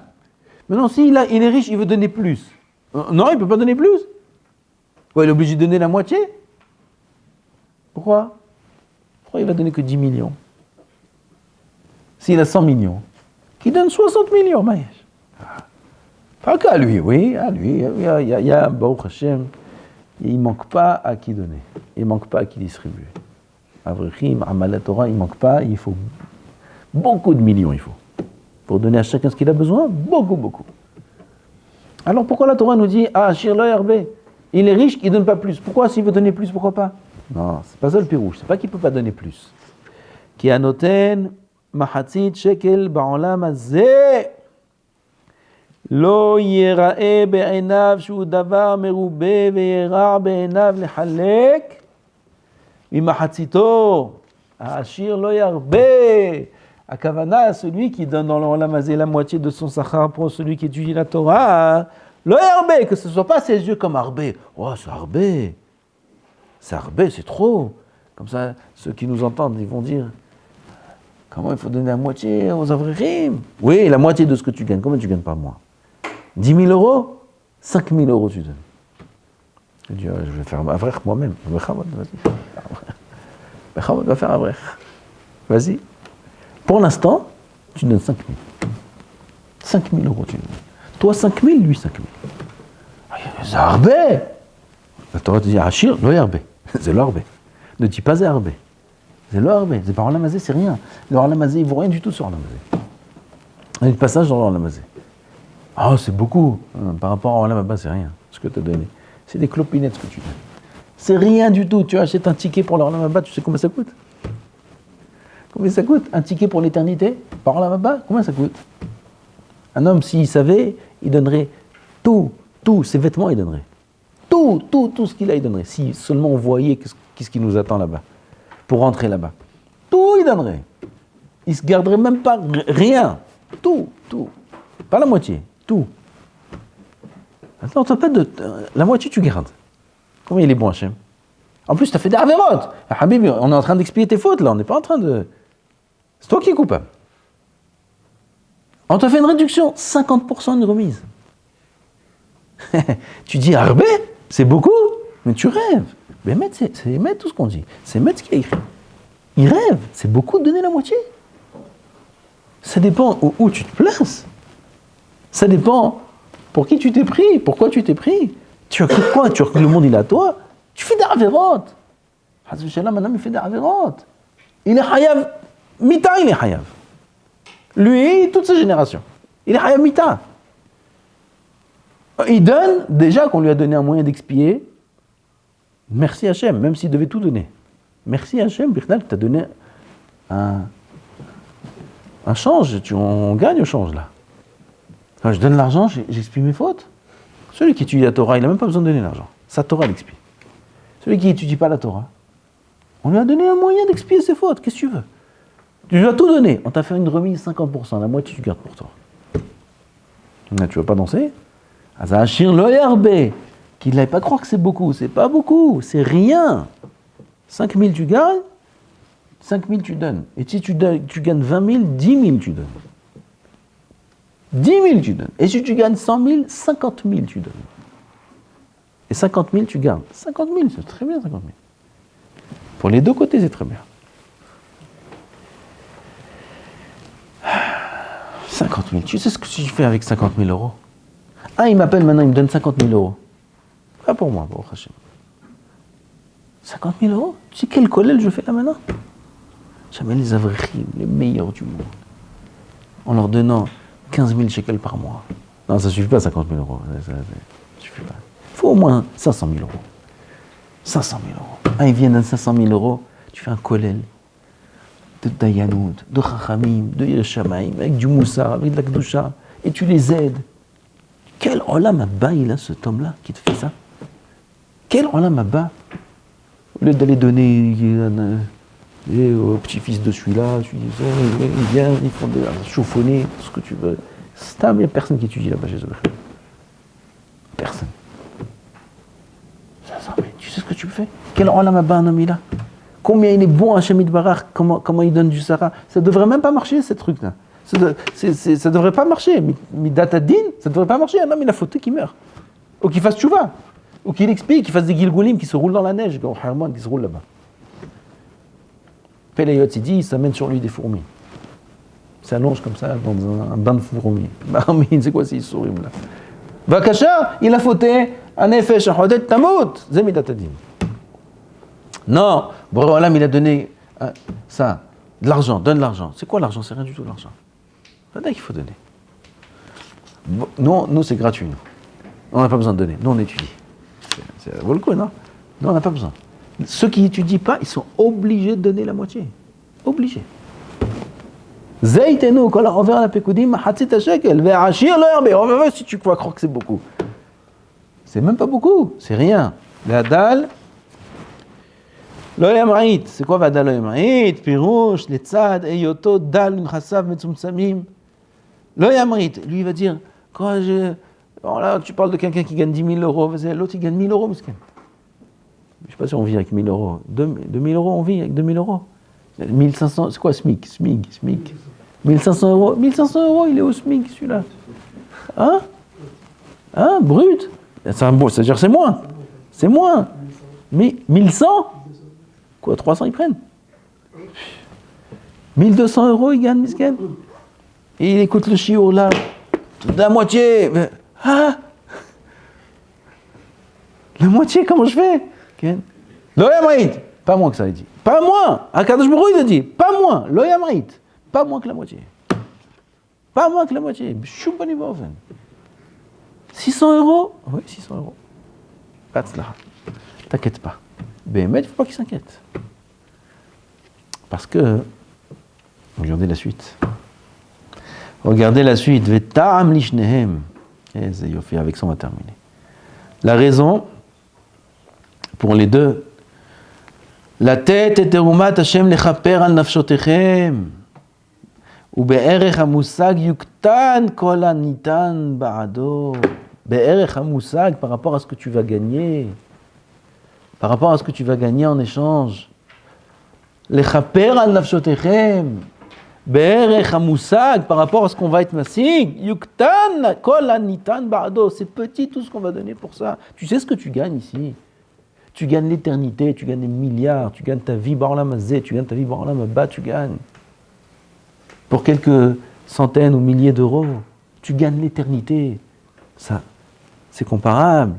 Maintenant, s'il est riche, il veut donner plus. Non, il ne peut pas donner plus. Ouais, il est obligé de donner la moitié. Pourquoi il va donner que 10 millions? S'il a 100 millions, qu'il donne 60 millions, Maïch. Pas qu'à lui, oui, à lui. Il y a Baruch Hashem, il ne manque pas à qui donner. Il ne manque pas à qui distribuer. Avrechim, Amalat Torah, il ne manque pas, il faut beaucoup de millions, il faut. Pour donner à chacun ce qu'il a besoin, beaucoup. Alors pourquoi la Torah nous dit, Shir lo yarbe, il est riche, il ne donne pas plus. Pourquoi s'il veut donner plus, pourquoi pas? Non, c'est pas ça le pirouche, c'est pas qu'il ne peut pas donner plus. Ki anoten mahatzit shekel ba'olam hazeh lo yira'e be'enav shu davar merube ve'yera be'enav lechalek mimahatzito Shir lo yarbe. Akavana, celui qui donne dans l'Olam Hazeh la moitié de son sachar pour celui qui étudie la Torah, le Arbé, que ce ne soit pas ses yeux comme Arbé. Oh, c'est Arbé. C'est Arbé, c'est trop. Comme ça, ceux qui nous entendent, ils vont dire, comment il faut donner la moitié aux Avririm? Oui, la moitié de ce que tu gagnes. Combien tu gagnes par mois? 10 000 euros? 5 000 euros tu donnes. Je dis, je vais faire un Avrech moi-même. Vas-y. Va faire un Avrech. Vas-y. Pour l'instant, tu donnes 5 000. 5 000 euros, tu donnes. Toi, 5 000, lui, 5 000. C'est Arbé. La Torah te dit, Hachir, lo Arbé. C'est l'Arbé. Ne dis pas Arbé. C'est l'Arbé. C'est par Olam Hazeh, c'est rien. Le Olam Hazeh, il ne vaut rien du tout sur Olam Hazeh. Il y a un passage dans Olam Hazeh. Ah, c'est beaucoup. Par rapport à Olam Haba, c'est rien. Ce que tu as donné. C'est des clopinettes ce que tu donnes. C'est rien du tout. Tu achètes un ticket pour le Olam Haba, tu sais combien ça coûte? Combien ça coûte? Un ticket pour l'éternité? Par Olam Haba, combien ça coûte? Un homme, s'il savait, il donnerait tout, ses vêtements, il donnerait. Tout ce qu'il a, il donnerait. Si seulement on voyait qu'est-ce qui nous attend là-bas, pour rentrer là-bas. Tout, il donnerait. Il ne se garderait même pas rien. Tout. Pas la moitié, tout. Attends, la moitié, tu gardes. Combien il est bon, Hachem? En plus, tu as fait des avérotes. Habib, on est en train d'expier tes fautes, là. On n'est pas en train de... C'est toi qui es coupable. On t'a fait une réduction, 50% de remise. Tu dis Arbé, c'est beaucoup, mais tu rêves. Mais c'est Met tout ce qu'on dit. C'est Met ce qu'il a écrit. Il rêve, c'est beaucoup de donner la moitié. Ça dépend où tu te places. Ça dépend pour qui tu t'es pris, pourquoi tu t'es pris. Tu as cru quoi? Tu as cru que le monde il est à toi? Tu fais des avérotes. Maintenant il fait des avérotes. Il est hayav, mita il est hayav. Lui, toute sa génération. Il est hayav mita. Il donne, déjà qu'on lui a donné un moyen d'expier, merci Hachem, même s'il devait tout donner. Merci Hachem, Birnal, qui t'a donné un change, on gagne au change là. Quand je donne l'argent, j'expie mes fautes. Celui qui étudie la Torah, il n'a même pas besoin de donner l'argent. Sa Torah l'expie. Celui qui n'étudie pas la Torah, on lui a donné un moyen d'expier ses fautes, qu'est-ce que tu veux? Tu lui as tout donné, on t'a fait une remise 50%, la moitié tu gardes pour toi. Là, tu ne veux pas danser? Azahachir lo yarbe, qu'il n'aille pas croire que c'est beaucoup, c'est pas beaucoup, c'est rien. 5 000 tu gagnes, 5 000 tu donnes. Et si tu gagnes 20 000, 10 000 tu donnes. 10 000 tu donnes. Et si tu gagnes 100 000, 50 000 tu donnes. Et 50 000 tu gardes. 50 000, c'est très bien 50 000. Pour les deux côtés, c'est très bien. 50 000, tu sais ce que tu fais avec 50 000 euros? Ah, il m'appelle maintenant, il me donne 50 000 euros. Pas pour moi, pour Hachem. 50 000 euros? Tu sais quel collèle je fais là maintenant? J'amène les avrichim, les meilleurs du monde, en leur donnant 15 000 shekels par mois. Non, ça ne suffit pas 50 000 euros. Ça suffit pas. Il faut au moins 500 000 euros. 500 000 euros. Ah, ils viennent à 500 000 euros, tu fais un collèle de Dayanout, de Chachamim, de Yerushalayim, avec du Moussar, avec de la Kedusha, et tu les aides. Quel olam abba il a cet homme-là qui te fait ça? Quel olam abba? Au lieu d'aller donner au petit-fils de celui-là, ils viennent, ils font des chauffonnés, tout ce que tu veux. Il n'y a personne qui étudie là-bas chez eux. Personne. Mais tu sais ce que tu fais? Quel olam abba un homme il a? Combien il est bon à Shemit Barak, comment il donne du Sarah. Ça ne devrait même pas marcher, ces trucs-là. Ça ne devrait pas marcher. Midatadin, ça ne devrait pas marcher. Un homme, il a fauté, qui meurt. Ou qu'il fasse tchouva. Ou qu'il explique, qu'il fasse des gilgoulim qui se roulent dans la neige, comme Harmon qui se roule là-bas. Péléot, il dit, il s'amène sur lui des fourmis. Il s'allonge comme ça dans un bain de fourmis. Mais c'est quoi ces souris-là? Vakasha, il a fauté. Un effet, shahodet tamut. C'est midatadin. Non, Boréolam, il a donné ça, de l'argent, donne l'argent. C'est quoi l'argent? C'est rien du tout l'argent. C'est là qu'il faut donner. Nous, c'est gratuit, nous. On n'a pas besoin de donner. Nous, on étudie. C'est vaut le coup, non? Nous, on n'a pas besoin. Ceux qui n'étudient pas, ils sont obligés de donner la moitié. Obligés. Zaytenu, kol ha'over la pekudim, mahatzit shekel, ve'ashir lo yarbe. Si tu crois que c'est beaucoup. C'est même pas beaucoup, c'est rien. La dalle. Lo yamrit, c'est quoi vadal lo yamrit? Pirouche, les tzad, eyoto, dal, chassav, metzumsamim. Lo yamrit, lui il va dire, quand là, tu parles de quelqu'un qui gagne 10 000 euros, l'autre il gagne 1 000 euros, miskin. Je ne sais pas si on vit avec 1 000 euros. 2 000 euros, on vit avec 2 000 euros. 1 500, c'est quoi SMIC? 1 500 euros. 1 500 euros, il est au SMIC celui-là. Hein? Brut? C'est-à-dire c'est moins. C'est moins. Mais 1 100? Quoi, 300 ils prennent? 1 200 euros ils gagnent, miskin. Et il écoute le chiour là, la moitié. La moitié, comment je fais? Lo yamrit, pas moins que ça, il dit. Pas moins. Akadosh Baruch Hu, il a dit, pas moins. Lo yamrit, pas moins que la moitié. Pas moins que la moitié. 600 euros? Oui, 600 euros. T'inquiète pas. Béhémet, il ne faut pas qu'il s'inquiète. Parce que, regardez la suite. Regardez la suite. Ve'ta'am lishnehem. Et Zéyofi, avec ça on va terminer. La raison, pour les deux, la tête et terumat Hashem lechaper al nafshotechem. Ou be'erech hamusag yuktan kol hanitan ba'ado. Be'erech hamusag, par rapport à ce que tu vas gagner. Par rapport à ce que tu vas gagner en échange. Lechaper al nafshotechem. Be'erech hamusag, par rapport à ce qu'on va être massig. Yuktan kol hanitan ba'ado. C'est petit tout ce qu'on va donner pour ça. Tu sais ce que tu gagnes ici. Tu gagnes l'éternité, tu gagnes des milliards, tu gagnes ta vie Ba'olam hazeh, tu gagnes ta vie Ba'olam haba, tu gagnes. Pour quelques centaines ou milliers d'euros, tu gagnes l'éternité. Ça, c'est comparable.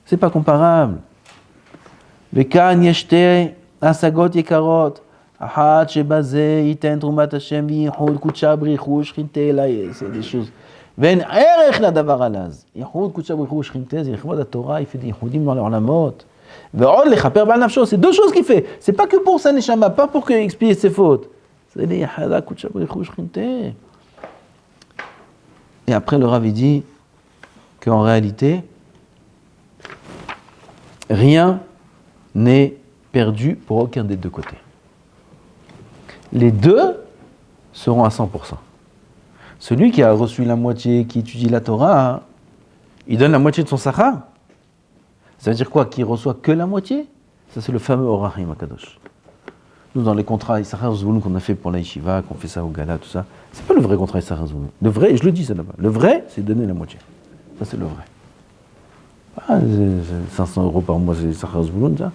C'est pas comparable. Vekan yeshte asagot yekarot. Ahat shebaze iten trumat Hashem v'yichud kudsha brichu shchinte elay. C'est des choses. Ven erech la davar alaz. Yichud kudsha brichu shchinte, c'est l'chivod la Torah, il fait des yichudim dans leur lamot. Ve'od lechaper ba'al nafsho. C'est deux choses qu'il fait. C'est pas que pour sa neshama, pas pour expier ses fautes. C'est les yachada kudsha brichu shchinte. Et après le Rav dit qu'en réalité, rien n'est perdu pour aucun des deux côtés. Les deux seront à 100%. Celui qui a reçu la moitié, qui étudie la Torah, il donne la moitié de son sachar. Ça veut dire quoi? Qu'il reçoit que la moitié? Ça, c'est le fameux Orahim Akadosh. Nous, dans les contrats Issachar Zvulun qu'on a fait pour la Yeshiva, qu'on fait ça au Gala, tout ça, c'est pas le vrai contrat Issachar Zvulun. Le vrai, je le dis ça là-bas, le vrai, c'est donner la moitié. Ça, c'est le vrai. 500 euros par mois, c'est Issachar Zvulun, ça?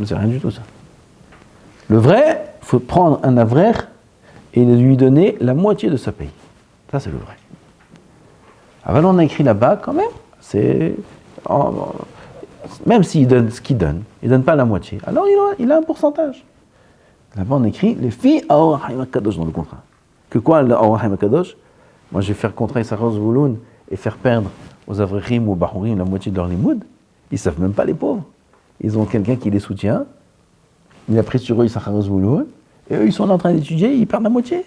C'est rien du tout, ça. Le vrai, il faut prendre un avrer et lui donner la moitié de sa paye. Ça, c'est le vrai. Alors, on a écrit là-bas, quand même, c'est... Même s'il donne ce qu'il donne, il ne donne pas la moitié, alors il a un pourcentage. Là-bas, on écrit les filles à Orahim Akadosh dans le contrat. Que quoi, le Orahim Akadosh? Moi, je vais faire contrat Issachar Zvulun et faire perdre aux Avrechim ou aux Bahurim la moitié de leur limoud. Ils ne savent même pas, les pauvres. Ils ont quelqu'un qui les soutient. Il a pris sur eux Issachar Zvulun. Et eux, ils sont là en train d'étudier, ils perdent la moitié.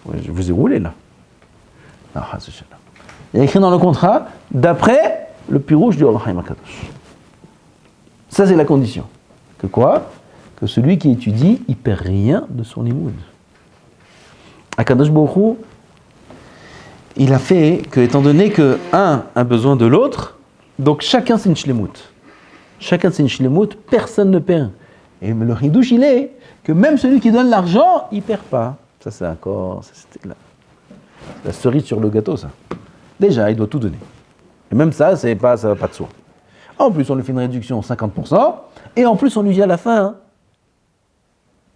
Ouais, je vous ai roulé là. Il Il y a écrit dans le contrat, d'après le pirouche du Or HaChaim HaKadosh. Ça, c'est la condition. Que quoi? Que celui qui étudie, il ne perd rien de son limoud. HaKadosh Baruch Hu, il a fait que, étant donné que un a besoin de l'autre, donc chacun c'est une shlemut. Chacun c'est une shlemut, personne ne perd. Et le ridouche, il est que même celui qui donne l'argent, il ne perd pas. Ça, c'est encore. C'était la cerise sur le gâteau, ça. Déjà, il doit tout donner. Et même ça, ça va pas de soi. En plus, on lui fait une réduction 50%, et en plus, on lui dit à la fin, hein,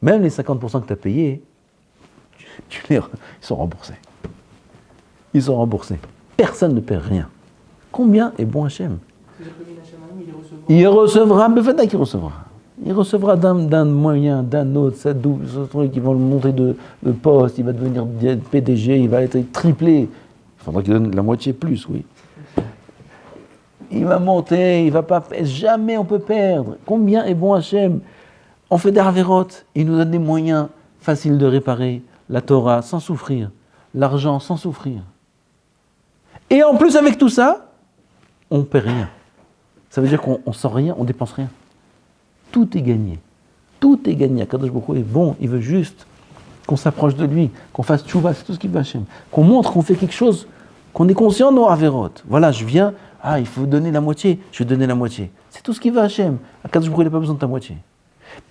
même les 50% que tu as payés, ils sont remboursés. Ils sont remboursés. Personne ne perd rien. Combien est bon Hachem? Il recevra, Befada qu'il recevra. Il recevra d'un moyen, d'un autre, ça truc, ils vont le monter de poste, il va devenir PDG, il va être triplé. Il faudra qu'il donne la moitié plus, oui. Il va monter, il va pas. Jamais on peut perdre. Combien est bon Hachem? On fait des avérotes, il nous donne des moyens faciles de réparer la Torah sans souffrir, l'argent sans souffrir. Et en plus, avec tout ça, on ne perd rien. Ça veut dire qu'on ne sent rien, on ne dépense rien. Tout est gagné. Tout est gagné. Akadosh Baruch Hu est bon, il veut juste qu'on s'approche de lui, qu'on fasse tchouva, c'est tout ce qu'il veut Hachem. Qu'on montre qu'on fait quelque chose, qu'on est conscient de nos avérotes. Voilà, je viens, il faut donner la moitié, je vais donner la moitié. C'est tout ce qu'il veut Hachem. Akadosh Baruch Hu, il n'a pas besoin de ta moitié.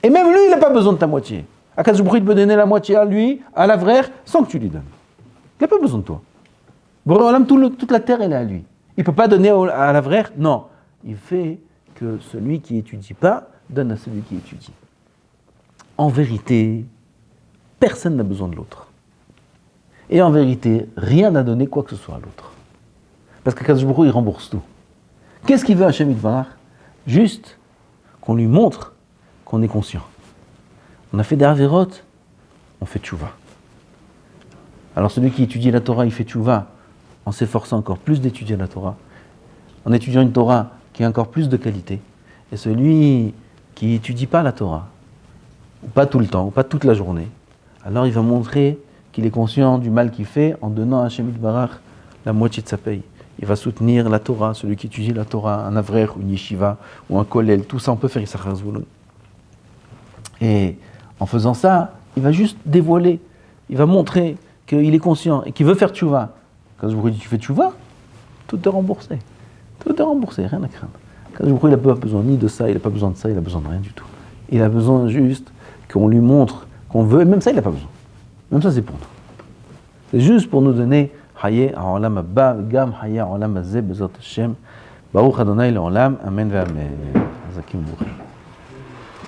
Et même lui, il n'a pas besoin de ta moitié. Akadosh Baruch Hu, il peut donner la moitié à lui, à l'avraire, sans que tu lui donnes. Il n'a pas besoin de toi. Toute la terre, elle est à lui. Il ne peut pas donner à l'avraire, non. Il fait que celui qui n'étudie pas donne à celui qui étudie. En vérité, personne n'a besoin de l'autre. Et en vérité, rien n'a donné quoi que ce soit à l'autre. Parce qu'Akadosh Baruch Hu, il rembourse tout. Qu'est-ce qu'il veut Hachem Yitbarach? Juste qu'on lui montre qu'on est conscient. On a fait des avérotes, on fait tchouva. Alors celui qui étudie la Torah, il fait tchouva en s'efforçant encore plus d'étudier la Torah, en étudiant une Torah qui a encore plus de qualité. Et celui qui n'étudie pas la Torah, ou pas tout le temps, ou pas toute la journée, alors il va montrer qu'il est conscient du mal qu'il fait en donnant à Hachem Yitbarach la moitié de sa paye. Il va soutenir la Torah, celui qui étudie la Torah, un avraire, une yeshiva, ou un kollel, tout ça on peut faire Yissachar Zvulun. Et en faisant ça, il va juste dévoiler, il va montrer qu'il est conscient et qu'il veut faire tchouva. Quand je vous dis tu fais tchouva, tout est remboursé. Tout est remboursé, rien à craindre. Quand je vous dis il n'a pas besoin ni de ça, il n'a pas besoin de ça, il n'a besoin de rien du tout. Il a besoin juste qu'on lui montre qu'on veut, et même ça il n'a pas besoin. Même ça c'est pour nous. C'est juste pour nous donner Hayé ha'olam haba, gam Hayé ha'olam hazeh bezot Hashem. Baruch Adonai le'olam, amen ve'amen. Zakim Bourri.